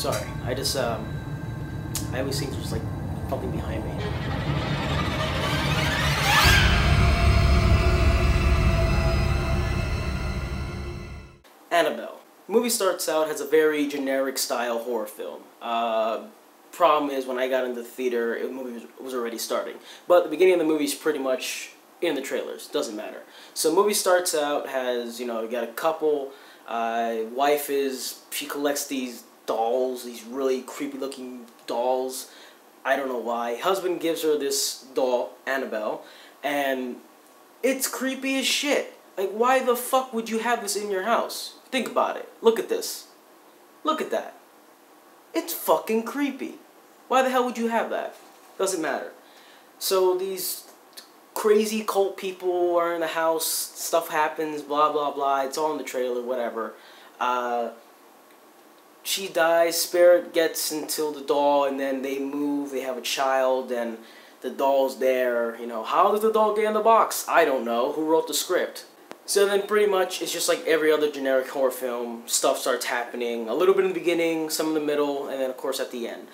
Sorry, I always think there's like something behind me. Annabelle. The movie starts out, has a very generic style horror film. Problem is, when I got into the theater, the movie was already starting. But the beginning of the movie is pretty much in the trailers. Doesn't matter. So the movie starts out, has, you got a couple. She collects these dolls, these really creepy looking dolls. I don't know why. Husband gives her this doll, Annabelle, and it's creepy as shit. Like, why the fuck would you have this in your house? Think about it. Look at this. Look at that. It's fucking creepy. Why the hell would you have that? Doesn't matter. So these crazy cult people are in the house, stuff happens, blah blah blah, it's all in the trailer, whatever. She dies, spirit gets into the doll, and then they move, they have a child, and the doll's there. How does the doll get in the box? I don't know. Who wrote the script? So then pretty much it's just like every other generic horror film. Stuff starts happening, a little bit in the beginning, some in the middle, and then of course at the end.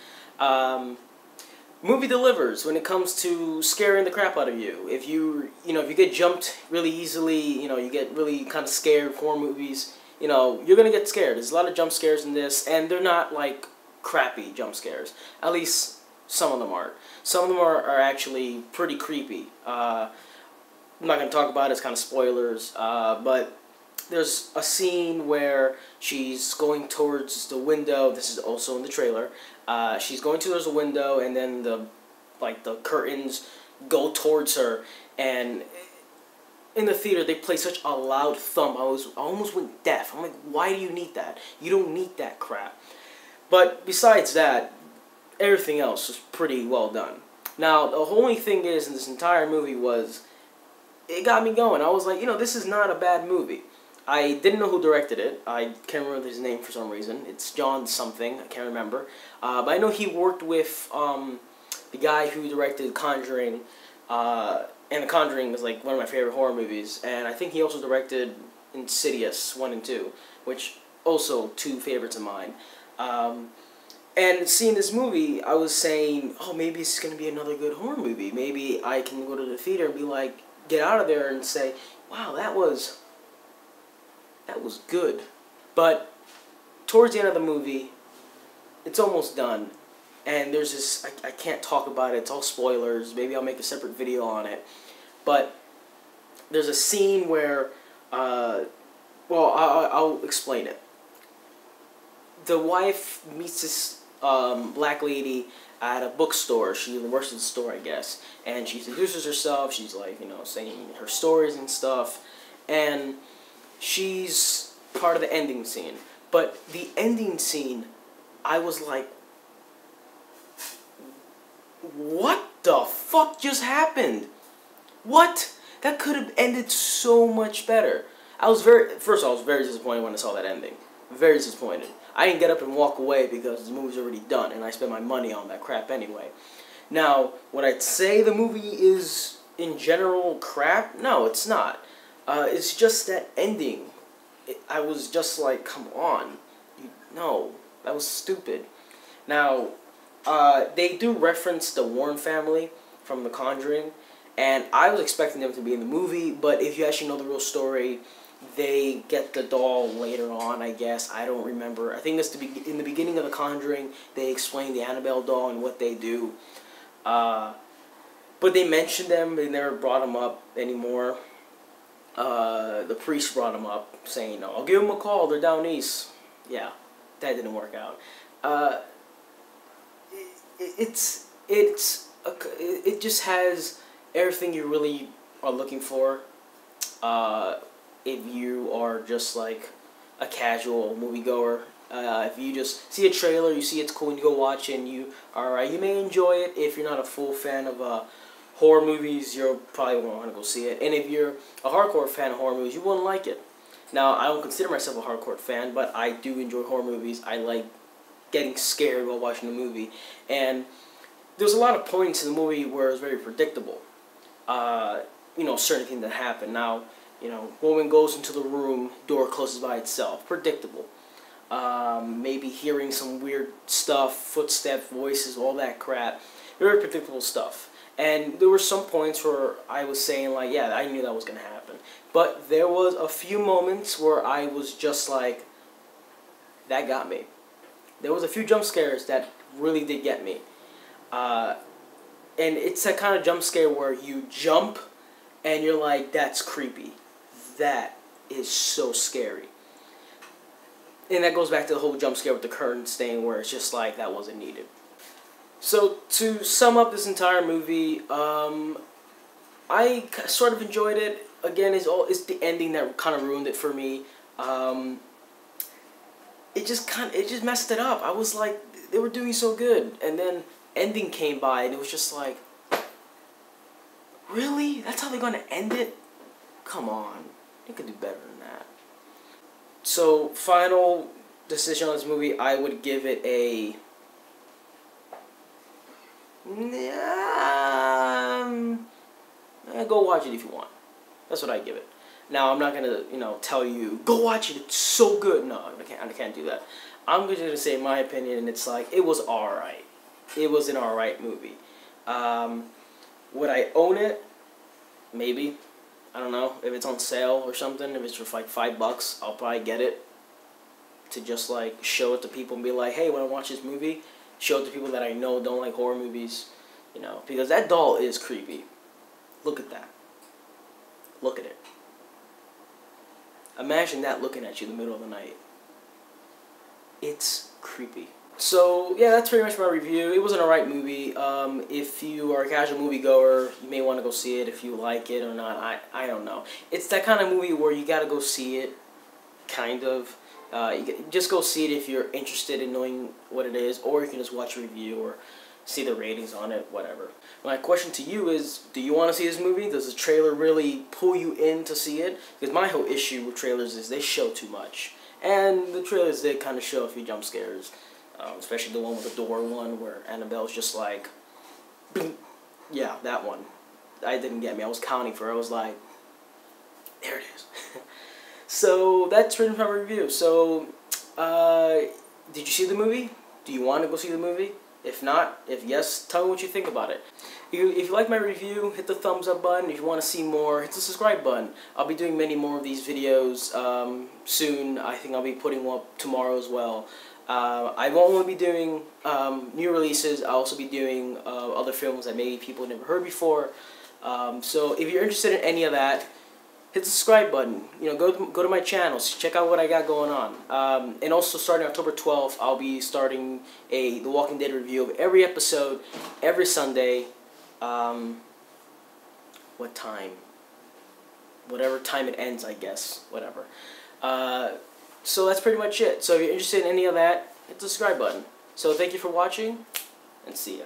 Movie delivers when it comes to scaring the crap out of you. If you get jumped really easily, you get really kind of scared, horror movies, you're gonna get scared. There's a lot of jump scares in this, and they're not like crappy jump scares. At least some of them aren't. Some of them are actually pretty creepy. I'm not going to talk about it, it's kind of spoilers, but there's a scene where she's going towards the window. This is also in the trailer. She's going towards the window, and then the curtains go towards her, and in the theater they play such a loud thump. I almost went deaf. I'm like, why do you need that? You don't need that crap. But besides that, everything else was pretty well done. Now, the only thing is, in this entire movie was, it got me going. I was like, this is not a bad movie. I didn't know who directed it. I can't remember his name for some reason. It's John something. I can't remember. But I know he worked with the guy who directed Conjuring. And The Conjuring is like one of my favorite horror movies. And I think he also directed Insidious 1 and 2, which also two favorites of mine. And seeing this movie, I was saying, oh, maybe it's going to be another good horror movie. Maybe I can go to the theater and be like, get out of there and say, wow, that was good. But towards the end of the movie, it's almost done, and there's this, I can't talk about it, it's all spoilers, maybe I'll make a separate video on it, but there's a scene where, I'll explain it. The wife meets this black lady at a bookstore. She works at the store, I guess, and she introduces herself. She's like, saying her stories and stuff, and she's part of the ending scene. But the ending scene, I was like, what the fuck just happened? What? That could have ended so much better. First of all, I was very disappointed when I saw that ending. Very disappointed. I didn't get up and walk away because the movie's already done, and I spent my money on that crap anyway. Now, would I say the movie is, in general, crap? No, it's not. It's just that ending. I was just like, come on. No, that was stupid. Now, they do reference the Warren family from The Conjuring, and I was expecting them to be in the movie, but if you actually know the real story, they get the doll later on, I guess. I don't remember. I think it's in the beginning of The Conjuring, they explain the Annabelle doll and what they do. But they mentioned them, they never brought them up anymore. The priest brought them up, saying, I'll give them a call, they're down east. Yeah, that didn't work out. It just has everything you really are looking for. If you are just like a casual moviegoer, if you just see a trailer, you see it's cool, and you go watch it, and you may enjoy it. If you're not a full fan of horror movies, you'll probably won't want to go see it. And if you're a hardcore fan of horror movies, you wouldn't like it. Now, I don't consider myself a hardcore fan, but I do enjoy horror movies. I like getting scared while watching a movie. And there's a lot of points in the movie where it's very predictable. Certain things that happen. Now, woman goes into the room, door closes by itself. Predictable. maybe hearing some weird stuff, footstep, voices, all that crap. Very predictable stuff. And there were some points where I was saying, like, yeah, I knew that was going to happen. But there was a few moments where I was just like, that got me. There was a few jump scares that really did get me. And it's that kind of jump scare where you jump and you're like, that's creepy. That is so scary. And that goes back to the whole jump scare with the curtain stain where it's just like, that wasn't needed. So, to sum up this entire movie, I sort of enjoyed it. Again, it's the ending that kind of ruined it for me. It just messed it up. I was like, they were doing so good, and then ending came by, and it was just like, really? That's how they're gonna end it? Come on, they could do better than that. So, final decision on this movie, I would give it a. Go watch it if you want. That's what I give it. Now, I'm not gonna, tell you, go watch it, it's so good. No, I can't do that. I'm just gonna say my opinion, and it's like, it was alright. It was an alright movie. Would I own it? Maybe. I don't know. If it's on sale or something, if it's for like $5, I'll probably get it. To just like, show it to people and be like, hey, when I watch this movie, show it to people that I know don't like horror movies. Because that doll is creepy. Look at that. Look at it. Imagine that looking at you in the middle of the night. It's creepy. So, yeah, that's pretty much my review. It was an alright movie. If you are a casual moviegoer, you may want to go see it if you like it or not. I don't know. It's that kind of movie where you gotta go see it, kind of. Just go see it if you're interested in knowing what it is, or you can just watch a review or see the ratings on it, whatever. My question to you is, do you want to see this movie? Does the trailer really pull you in to see it? Because my whole issue with trailers is they show too much. And the trailers did kind of show a few jump scares. Especially the one with the door one where Annabelle's just like, boom. Yeah, that one. That didn't get me. I was counting for it. I was like, there it is. So, that's pretty much my review. So, did you see the movie? Do you want to go see the movie? If not, if yes, tell me what you think about it. If you like my review, hit the thumbs up button. If you want to see more, hit the subscribe button. I'll be doing many more of these videos soon. I think I'll be putting one up tomorrow as well. I won't only be doing new releases. I'll also be doing other films that maybe people never heard before. So if you're interested in any of that, hit the subscribe button. Go to my channels. Check out what I got going on. And also, starting October 12th, I'll be starting The Walking Dead review of every episode, every Sunday. What time? Whatever time it ends, I guess. Whatever. So that's pretty much it. So if you're interested in any of that, hit the subscribe button. So thank you for watching, and see ya.